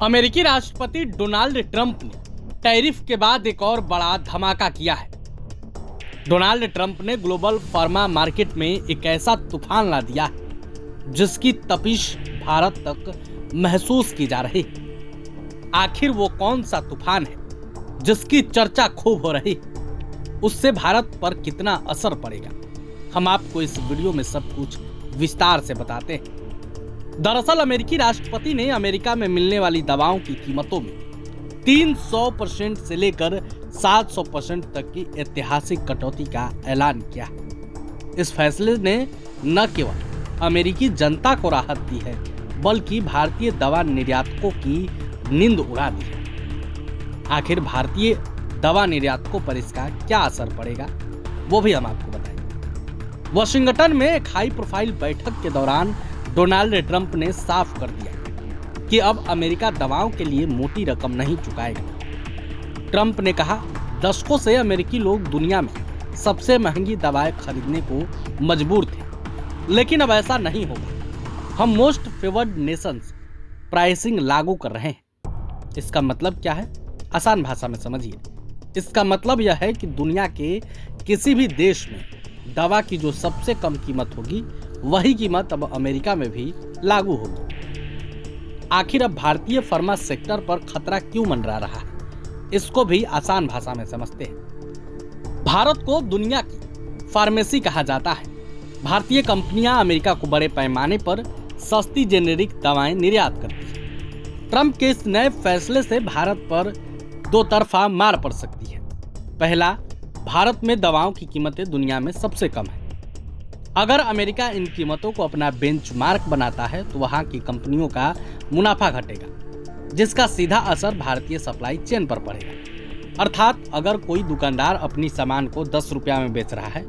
अमेरिकी राष्ट्रपति Donald Trump ने टैरिफ के बाद एक और बड़ा धमाका किया है। डोनाल्ड ट्रंप ने ग्लोबल फार्मा मार्केट में एक ऐसा तूफान ला दिया है जिसकी तपिश भारत तक महसूस की जा रही है। आखिर वो कौन सा तूफान है जिसकी चर्चा खूब हो रही है? उससे भारत पर कितना असर पड़ेगा, हम आपको इस वीडियो में सब कुछ विस्तार से बताते हैं। दरअसल अमेरिकी राष्ट्रपति ने अमेरिका में मिलने वाली दवाओं की कीमतों में 300% से लेकर 700% तक की ऐतिहासिक कटौती का ऐलान किया है। इस फैसले ने न केवल अमेरिकी जनता को राहत दी है बल्कि भारतीय दवा निर्यातकों की नींद उड़ा दी है। आखिर भारतीय दवा निर्यातकों पर इसका क्या असर पड़ेगा वो भी हम आपको बताएंगे। वाशिंगटन में एक हाई प्रोफाइल बैठक के दौरान डोनाल्ड ट्रंप ने साफ कर दिया कि अब अमेरिका दवाओं के लिए मोटी रकम नहीं चुकाएगा। ट्रंप ने कहा, दशकों से अमेरिकी लोग दुनिया में सबसे महंगी दवाएं खरीदने को मजबूर थे, लेकिन अब ऐसा नहीं होगा। हम मोस्ट फेवर्ड नेशंस प्राइसिंग लागू कर रहे हैं। इसका मतलब क्या है? आसान भाषा में समझिए। इसका मतलब यह है कि दुनिया के किसी भी देश में दवा की जो सबसे कम कीमत होगी वही कीमत अब अमेरिका में भी लागू होगी। आखिर अब भारतीय फार्मा सेक्टर पर खतरा क्यों मंडरा रहा है, इसको भी आसान भाषा में समझते हैं। भारत को दुनिया की फार्मेसी कहा जाता है। भारतीय कंपनियां अमेरिका को बड़े पैमाने पर सस्ती जेनेरिक दवाएं निर्यात करती हैं। ट्रंप के इस नए फैसले से भारत पर दो तरफा मार पड़ सकती है। पहला, भारत में दवाओं की कीमतें दुनिया में सबसे कम है। अगर अमेरिका इन कीमतों को अपना बेंचमार्क बनाता है तो वहां की कंपनियों का मुनाफा घटेगा, जिसका सीधा असर भारतीय सप्लाई चेन पर पड़ेगा। अर्थात अगर कोई दुकानदार अपनी सामान को 10 रुपया में बेच रहा है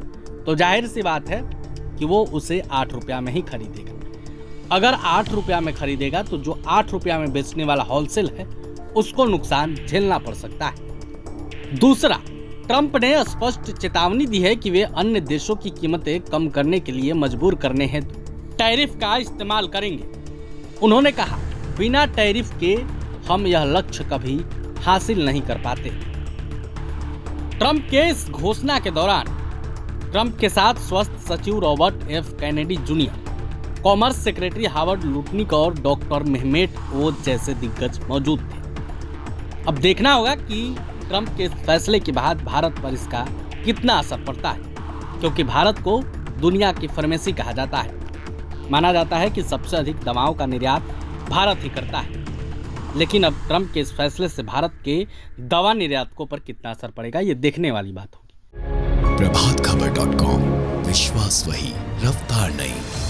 तो जाहिर सी बात है कि वो उसे 8 रुपया में ही खरीदेगा। अगर 8 रुपया में खरीदेगा तो जो 8 रुपया में बेचने वाला होलसेल है उसको नुकसान झेलना पड़ सकता है। दूसरा, ट्रंप ने स्पष्ट चेतावनी दी है कि वे अन्य देशों की कीमतें कम करने के लिए मजबूर करने हेतु टैरिफ का इस्तेमाल करेंगे। उन्होंने कहा, बिना टैरिफ के हम यह लक्ष्य कभी हासिल नहीं कर पाते। ट्रंप के इस घोषणा के दौरान ट्रंप के साथ स्वास्थ्य सचिव Robert F Kennedy junior, commerce secretary Howard Lutnick और डॉक्टर मेहमेट ओज जैसे दिग्गज मौजूद थे। अब देखना होगा कि ट्रंप के फैसले के बाद भारत पर इसका कितना असर पड़ता है, क्योंकि भारत को दुनिया की फार्मेसी कहा जाता है। माना जाता है कि सबसे अधिक दवाओं का निर्यात भारत ही करता है। लेकिन अब ट्रंप के इस फैसले से भारत के दवा निर्यातकों पर कितना असर पड़ेगा ये देखने वाली बात होगी। प्रभातखबर.com, विश्वास वही, रफ्तार नहीं।